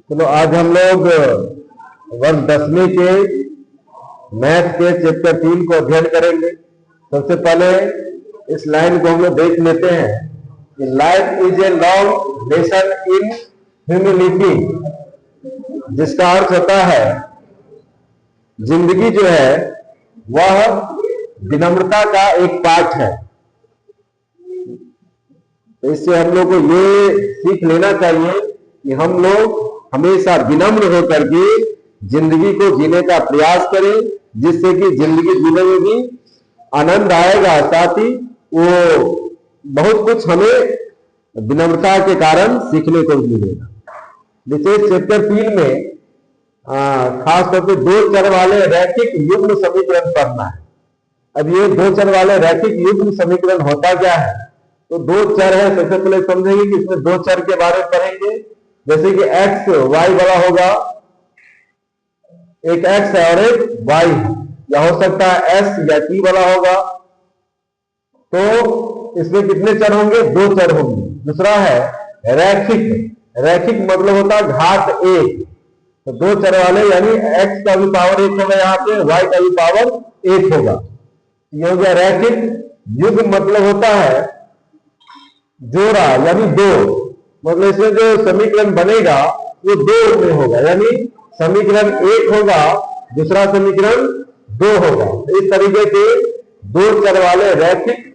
चलो आज हम लोग वर्ग 10वीं के मैथ के चैप्टर 3 को अध्ययन करेंगे। सबसे पहले इस लाइन को हम लोग देख लेते हैं कि life is a long lesson in humility, जिसका अर्थ होता है जिंदगी जो है वह विनम्रता का एक पाठ है। तो इससे हम लोग को ये सीख लेना चाहिए कि हम लोग हमेशा विनम्र होकर के जिंदगी को जीने का प्रयास करें, जिससे कि जिंदगी जीने में भी आनंद आएगा, साथ ही वो बहुत कुछ हमें विनम्रता के कारण सीखने को मिलेगा। विशेष चैप्टर 3 में खास तौर पे दो चर वाले रैखिक युग्म समीकरण पढ़ना है। अब ये दो चर वाले रैखिक युग्म समीकरण होता क्या है? तो दो चर है, सबसे पहले समझेंगे कि इसमें दो चर के बारे में पढ़ेंगे। जैसे कि x y वाला होगा, एक x है और एक y है, या हो सकता है s या t वाला होगा। तो इसमें कितने चर होंगे? दो चर होंगे। दूसरा है रैखिक। रैखिक मतलब होता है घात एक। तो दो चर वाले यानी x का भी पावर 1 होगा, यहाँ पे y का भी पावर 1 होगा। ये हो गया रैखिक। युग्म मतलब होता है जोड़ा, यानी दो। मतलब इसमें जो समीकरण बनेगा वो दो में होगा, यानी समीकरण 1 होगा, दूसरा समीकरण 2 होगा। इस तरीके से दो चर वाले रैखिक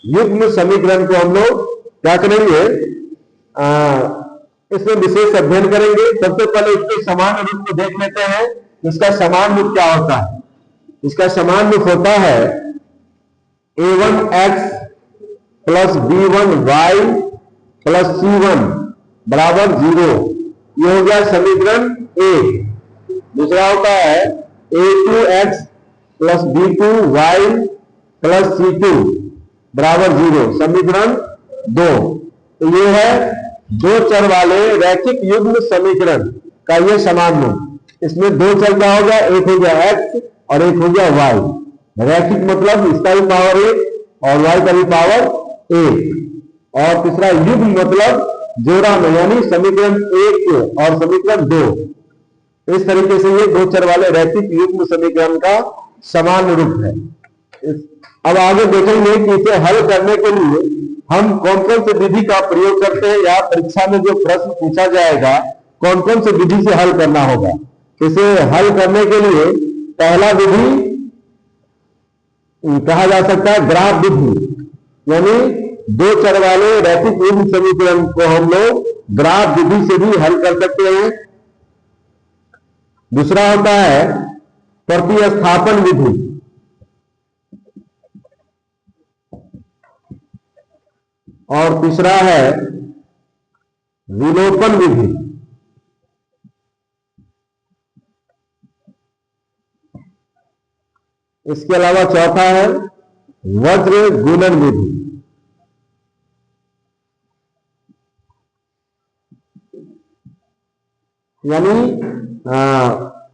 युग्म समीकरण को हम लोग क्या करेंगे, इसमें विशेष अध्ययन करेंगे। सबसे पहले इसके समान रूप को देख लेते हैं। इसका समान रूप क्या होता है? इसका समान रूप होता है a1x plus b1y plus c1 बराबर 0। ये हो गया समीकरण 1। दूसरा होता है a2x plus b2y plus c2 बराबर 0, समीकरण 2। तो ये है दो चर वाले रैखिक युग्म समीकरण का ये समान रूप। इसमें दो चर का होगा, एक हो गया x और एक हो गया y। रैखिक मतलब इसका भी पावर 1 और y का भी पावर 1। और तीसरा युग्म मतलब जोड़ा में, यानी समीकरण 1 और समीकरण 2। इस तरीके से ये दो चर वाले रैखिक युग्म समीकरण का समान रूप है। अब आगे देखेंगे कि इसे हल करने के लिए हम कौन कौन से विधि का प्रयोग करते हैं, या परीक्षा में जो प्रश्न पूछा जाएगा कौन कौन से विधि से हल करना होगा। इसे हल करने के लिए पहला विधि कहा जा सकता है ग्राफ विधि, यानी दो चर वाले रैखिक युग्म समीकरण को हम लोग ग्राफ विधि से भी हल कर सकते हैं। दूसरा होता है प्रतिस्थापन विधि, और तीसरा है विलोपन विधि। इसके अलावा चौथा है वज्र गुणन विधि। यानी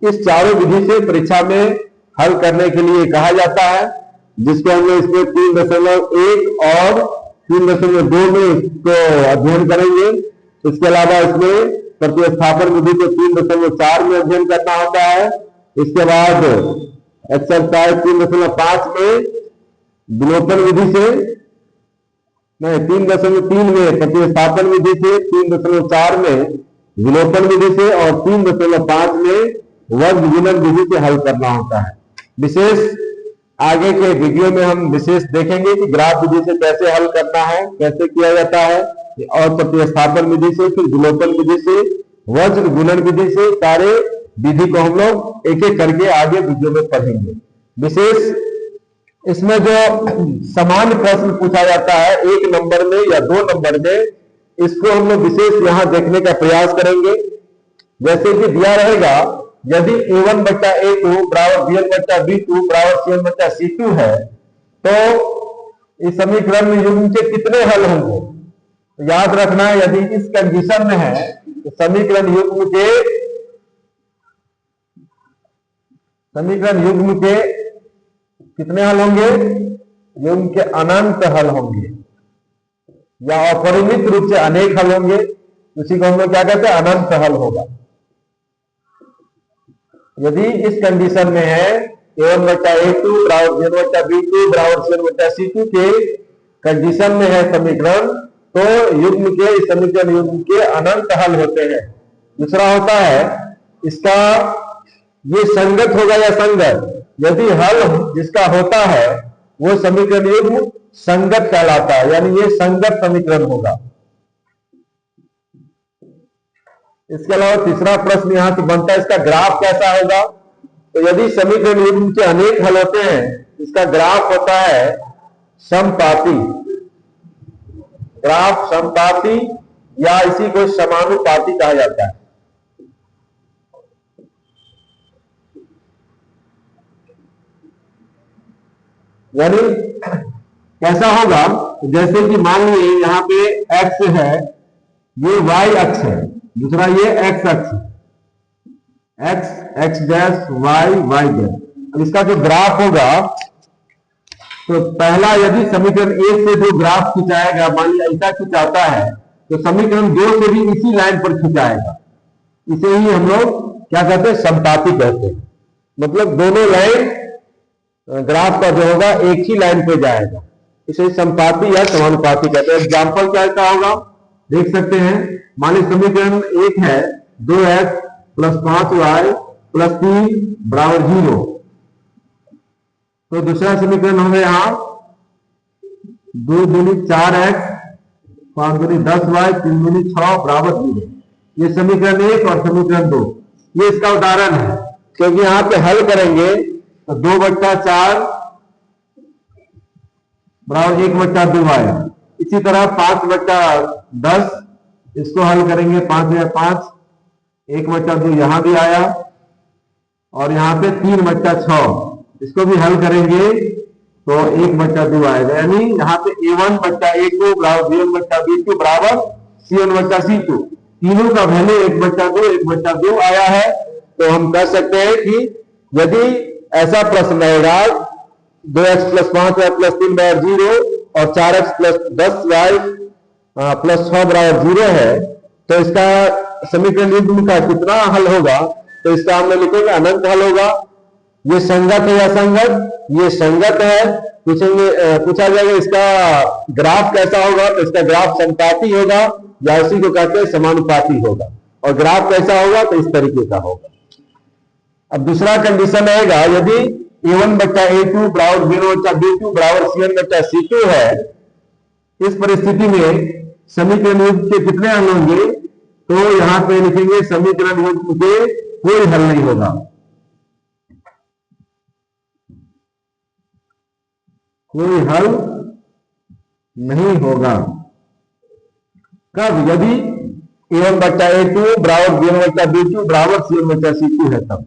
इस चारों विधि से परीक्षा में हल करने के लिए कहा जाता है, जिसको हमने इसमें 3.1 और 3.2 में इसको अध्ययन करेंगे। इसके अलावा इसमें प्रतिस्थापन विधि को 3.4 में अध्ययन करना होता है। इसके बाद एक्सरसाइज 3.5 में विलोपन विधि से, नहीं 3.3 में प्रतिस्थापन विधि से, 3.4 में विलोपन विधि से और 3.5 में वर्ग गुणन विधि से हल करना होता है। विशेष आगे के वीडियो में हम विशेष देखेंगे कि ग्राफ विधि से कैसे हल करना है, कैसे किया जाता है, और प्रतिस्थापन विधि से, फिर विलोपन विधि से, वज्र गुणन विधि से, सारे विधि को हम लोग एक एक करके आगे वीडियो में पढ़ेंगे। विशेष इसमें जो समान प्रश्न पूछा जाता है 1 नंबर में या 2 नंबर में, इसको हम लोग विशेष यहां देखने का प्रयास करेंगे। जैसे कि दिया रहेगा यदि a1 बट्टा a2 बराबर b1 बट्टा b2 बराबर c1 बट्टा c2 है, तो इस समीकरण में युग्म के कितने हल होंगे? तो याद रखना है यदि इस कंडीशन में है तो समीकरण युग्म के कितने हल होंगे? युग्म के अनंत हल होंगे, या अपरिमित रूप से अनेक हल होंगे। उसी को हम लोग क्या कहते हैं, अनंत हल होगा। यदि इस कंडीशन में है a1 बट्टा a2 बराबर b1 बट्टा b2 बराबर c1 बट्टा c2 के कंडीशन में है समीकरण, तो युग्म के, इस समीकरण युग्म के अनंत हल होते हैं। दूसरा होता है इसका, ये संगत होगा या संगत। यदि हल जिसका होता है वो समीकरण युग्म संगत कहलाता है, यानी ये संगत समीकरण होगा। इसके अलावा तीसरा प्रश्न यहां से बनता है, इसका ग्राफ कैसा होगा। तो यदि समीकरण युग्म के अनेक हल होते हैं, इसका ग्राफ होता है समपाती। ग्राफ समपाती या इसी को समानुपाती कहा जाता है। यानी कैसा होगा, जैसे कि मान लीजिए यहां पे x है, ये y अक्ष है, दूसरा ये x अक्ष, x डैश y डैश। अब इसका जो ग्राफ होगा, तो पहला यदि समीकरण 1 से जो ग्राफ खिंचाएगा, मान लीजिए ऐसा खिंचाता है, तो समीकरण 2 से भी इसी लाइन पर खिंचाएगा। इसे ही हम लोग क्या कहते हैं, समपाती कहते हैं। मतलब दोनों लाइन ग्राफ का जो होगा एक ही लाइन पे जाएगा, इसे समपाती या समानुपाती कहते हैं। एग्जाम्पल क्या होगा देख सकते हैं। मान लीजिए समीकरण 1 है 2x प्लस 5y प्लस 3 बराबर 0। तो दूसरा समीकरण होगा यहां 2 दूनी 4x 5 दूनी 10y 3 दूनी 6 बराबर 0। ये समीकरण 1 और समीकरण 2, ये इसका उदाहरण है। क्योंकि यहां पे हल करेंगे तो 2 बट्टा 4 बराबर 1 बट्टा 2 आएगा। इसी तरह 5 बट्टा 10, इसको हल करेंगे 5 या 5, 1 बट्टा 2 यहां भी आया, और यहां पे 3 बट्टा 6, इसको भी हल करेंगे तो 1 बट्टा 2 आएगा। यानी यहाँ पे a1 बट्टा a2 बराबर b1 बट्टा b2 बराबर c1 बट्टा c2, तीनों का वैल्यू 1 बट्टा 2 1 बट्टा 2 आया है। तो हम कह सकते हैं कि यदि ऐसा प्रश्न रहेगा 2x प्लस 5y प्लस 3 बराबर 0 और 4x प्लस 10y प्लस 6 बराबर 0 है, तो इसका समीकरण युग्म का कितना हल होगा। तो इसका हम लिखेंगे अनंत हल होगा। ये संगत है या संगत, ये संगत है। पूछा जाएगा इसका ग्राफ कैसा होगा, तो इसका ग्राफ समपाती होगा या उसी को कहते हैं समानुपाती होगा। और ग्राफ कैसा होगा, तो इस तरीके का होगा। अब दूसरा कंडीशन रहेगा, यदि a1 बट्टा a2 बराबर b1 बट्टा b2 बराबर c1 बट्टा c2 है, इस परिस्थिति में समीकरण युग्म के कितने हल होंगे। तो यहां पे लिखेंगे समीकरण युग्म के कोई हल नहीं होगा। कोई हल नहीं होगा। कब, यदि a1 बट्टा a2 बराबर b1 बट्टा b2 बराबर c1 बट्टा c2 है तब।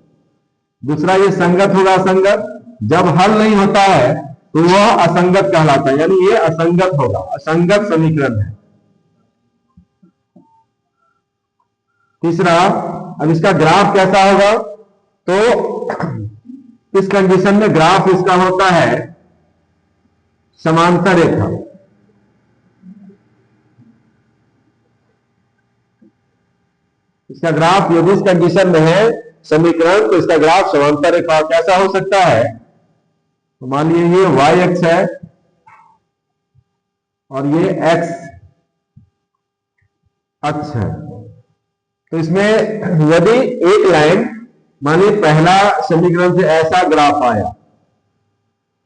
दूसरा ये संगत होगा असंगत, जब हल नहीं होता है तो वह असंगत कहलाता है, यानी ये असंगत होगा, असंगत समीकरण है। तीसरा, अब इसका ग्राफ कैसा होगा। तो इस कंडीशन में ग्राफ इसका होता है समांतर रेखा। इसका ग्राफ यदि इस कंडीशन में है समीकरण, तो इसका ग्राफ समांतर रेखा कैसा हो सकता है। तो मान लीजिए ये y अक्ष है और ये x अक्ष है। तो इसमें यदि एक लाइन, मानिए पहला समीकरण से ऐसा ग्राफ आया,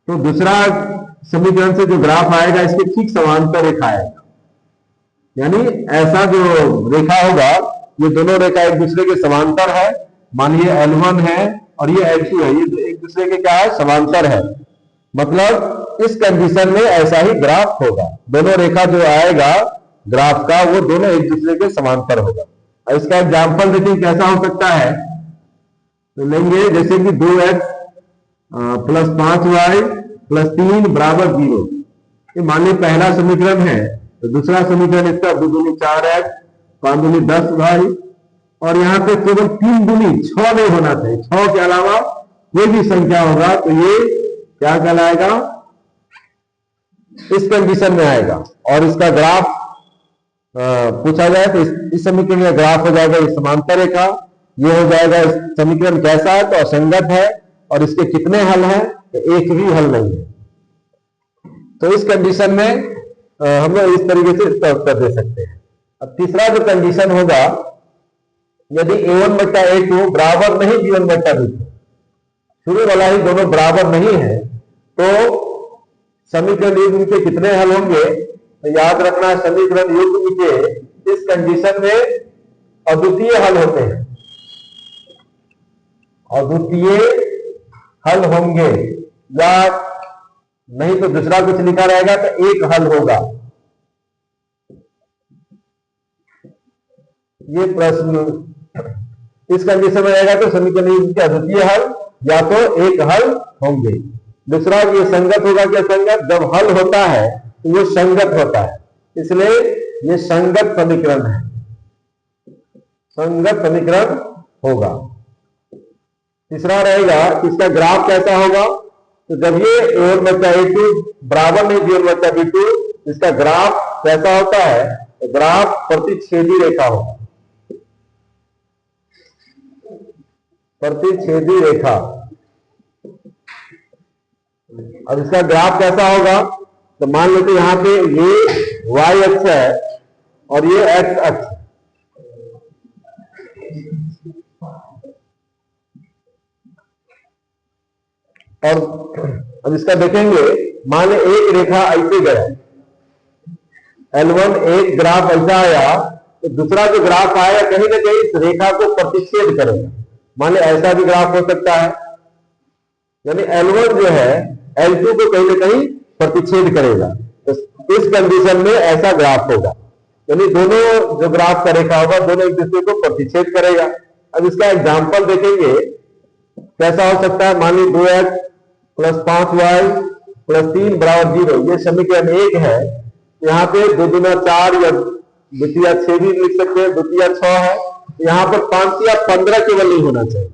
तो दूसरा समीकरण से जो ग्राफ आएगा इसके ठीक समांतर रेखा आएगा। यानी ऐसा जो रेखा होगा, ये दोनों रेखा एक दूसरे के समांतर है। मानिए L1 है और ये L2 है, ये एक दूसरे के क्या है, समांतर है। मतलब इस कंडीशन में ऐसा ही ग्राफ होगा। दोनों रेखा जो आएगा ग्राफ का, वो दोनों एक दूसरे के समांतर होगा। और इसका एग्जाम्पल देखिए कैसा हो सकता है। तो लेंगे जैसे कि 2x प्लस 5y प्लस 3 बराबर 0। ये मान लीजिए पहला समीकरण है, तो दूसरा समीकरण इसका 2 दूनी 4x 5 दूनी 10y, और यहाँ पे केवल 3 दूनी 6 नहीं होना चाहिए, 6 के अलावा कोई भी संख्या होगा तो ये क्या कहलाएगा, इस कंडीशन में आएगा। और इसका ग्राफ पूछा जाए तो इस समीकरण का ग्राफ हो जाएगा इस समांतर रेखा, ये हो जाएगा इस समीकरण कैसा है तो असंगत है, और इसके कितने हल हैं तो एक भी हल नहीं है। तो इस कंडीशन में हम लोग इस तरीके से इसका उत्तर दे सकते हैं। अब तीसरा जो कंडीशन होगा, यदि a1 बट्टा a2 बराबर नहीं b1 बट्टा b2, शुरू वाला ही दोनों बराबर नहीं है, तो समीकरण युग्म के कितने हल होंगे तो याद रखना समीकरण युग्म के इस कंडीशन में अद्वितीय हल होते हैं, अद्वितीय हल होंगे, या नहीं तो दूसरा कुछ लिखा रहेगा तो एक हल होगा। ये प्रश्न इस कंडीशन में रहेगा तो समीकरण युग्म के अद्वितीय हल या तो एक हल होंगे। दूसरा ये संगत होगा क्या संगत, जब हल होता है तो वो संगत होता है, इसलिए ये संगत समीकरण है, संगत समीकरण होगा। तीसरा रहेगा इसका ग्राफ कैसा होगा, तो जब ये a1 बट्टा a2 बराबर नहीं b1 बट्टा b2, इसका ग्राफ कैसा होता है तो ग्राफ प्रतिच्छेदी रेखा होगा, प्रतिच्छेदी रेखा। अब इसका ग्राफ कैसा होगा तो मान लेते यहां पे ये y अक्ष है और ये x अक्ष, और अब इसका देखेंगे, मान लो एक रेखा ऐसे गया L1, एक ग्राफ ऐसा आया तो दूसरा जो ग्राफ आएगा कहीं ना कहीं इस रेखा को प्रतिच्छेद करेगा। मान लो ऐसा भी ग्राफ हो सकता है, यानी L1 जो है L2 को कहीं ना कहीं प्रतिच्छेद करेगा, तो इस कंडीशन में ऐसा ग्राफ होगा, यानी दोनों जो ग्राफ का रेखा होगा दोनों एक दूसरे को प्रतिच्छेद करेगा। अब इसका एग्जांपल देखेंगे कैसा हो सकता है, मान ली 2x प्लस 5y प्लस 3 बराबर 0, ये समीकरण 1 है। यहाँ पे 2 दूना 4 या द्वितीय 6 भी लिख सकते हैं, द्वितीय 6 है, यहाँ पर 5 या 15 केवल नहीं होना चाहिए,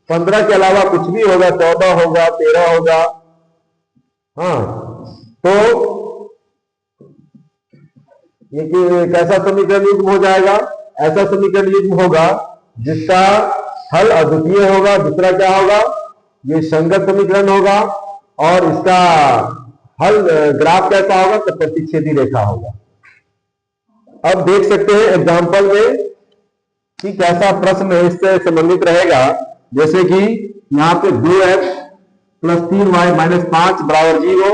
15 के अलावा कुछ भी होगा, 14 होगा, 13 होगा। हाँ, तो ये कैसा समीकरण युग्म हो जाएगा, ऐसा समीकरण युग्म होगा जिसका हल अद्वितीय होगा। दूसरा क्या होगा, ये संगत समीकरण होगा, और इसका हल ग्राफ कैसा होगा तो प्रतिच्छेदी रेखा होगा। अब देख सकते हैं एग्जांपल में कि कैसा प्रश्न इससे संबंधित रहेगा, जैसे कि यहाँ पे 2x प्लस 3y माइनस 5 बराबर 0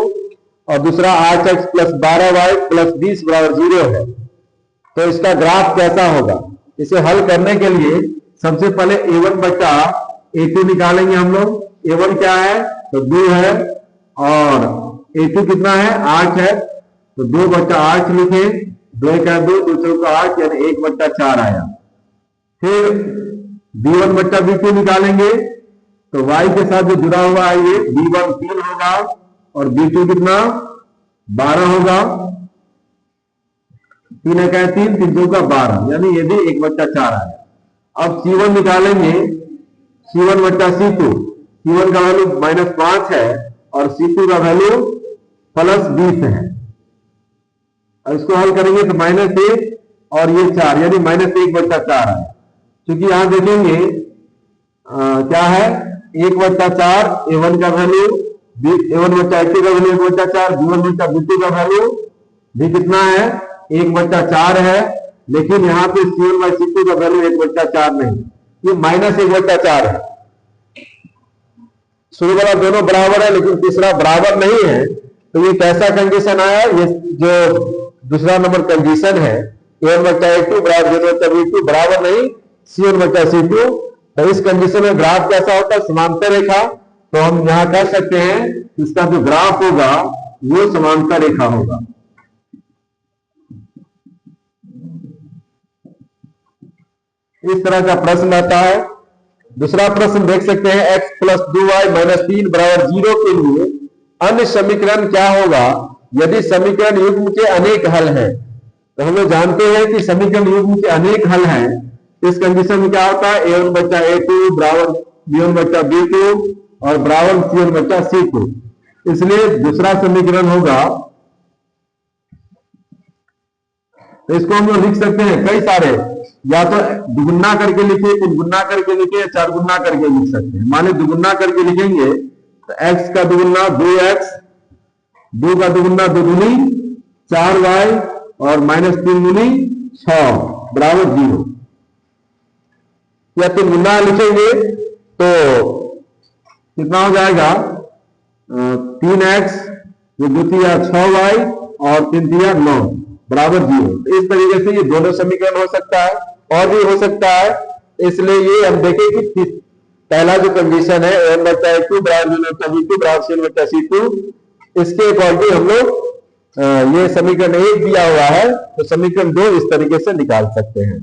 और दूसरा 8x प्लस 12y प्लस 20 बराबर 0 है, तो इसका ग्राफ कैसा होगा। इसे हल करने के लिए सबसे पहले a1 बट्टा a2 निकालेंगे हम लोग। a1 क्या है तो 2 है, और a2 कितना है 8 है, तो 2 बट्टा 8 लिखे, 2 का 2 दूसरों का 8 यानी 1 बट्टा 4 आया। फिर b1 बट्टा b2 निकालेंगे, तो y के साथ जो जुड़ा हुआ है ये b1 3 होगा और b2 कितना 12 होगा, 3 का 3, 3 का 12, यानी ये भी 1 बट्टा 4 आया। अब c1 निकालेंगे, c1 बट्टा c2, c1 का वैल्यू -5 है और c2 का वैल्यू +20 है। अब इसको हल करेंगे तो -1 और ये 4 यानी -1 बट्टा 4 आया। क्योंकि यहां देखेंगे क्या है 1 बट्टा 4 a1 का वैल्यू, a1 बट्टा a2 का वैल्यू 1 बट्टा 4, b1 बट्टा b2 का वैल्यू भी कितना है 1 बट्टा 4 है, लेकिन यहाँ पे c1 बाई c2 का वैल्यू 1 बट्टा 4 नहीं, ये -1 बट्टा 4 है। शुरू वाला दोनों बराबर है लेकिन तीसरा बराबर नहीं है, तो ये कैसा कंडीशन आया, ये जो दूसरा नंबर कंडीशन है a1 बट्टा a2 बराबर b1 बट्टा b2 बराबर नहीं c1 बट्टा c2, तो इस कंडीशन में ग्राफ कैसा होता है समांतर रेखा। तो हम यहां कह सकते हैं इसका जो ग्राफ होगा वो समांतर रेखा होगा। इस तरह का प्रश्न आता है। दूसरा प्रश्न देख सकते हैं x प्लस 2y माइनस 3 बराबर 0 के लिए अन्य समीकरण क्या होगा यदि समीकरण युग्म के अनेक हल हैं। तो हम लोग जानते हैं कि समीकरण युग्म के अनेक हल हैं। इस कंडीशन में क्या होता है a1 बच्चा a2 बराबर b1 बच्चा b2 और बराबर c1 बच्चा c2। इसलिए दूसरा समीकरण होगा तो इसको हम लोग लिख सकते हैं कई सारे, या तो दुगुना करके लिखे, कुछ गुना करके लिखे, चार गुना करके लिख सकते हैं। माने दुगुना करके लिखेंगे तो x का दुगुना 2x, 2 का दुगुना 2 दूनी 4y और -3 दूनी 6 बराबर 0। या 3 गुना लिखेंगे तो कितना हो जाएगा 3x, ये 2 तिया 6y और 3 तिया 9 बराबर 0। तो इस तरीके से ये दोनों समीकरण हो सकता है और भी हो सकता है। इसलिए ये हम देखें कि पहला जो कंडीशन है m बटा a2 बराबर b2 बराबर c बटा c2, इसके अकॉर्डिंग हम लोग ये समीकरण 1 दिया हुआ है तो समीकरण 2 इस तरीके से निकाल सकते हैं।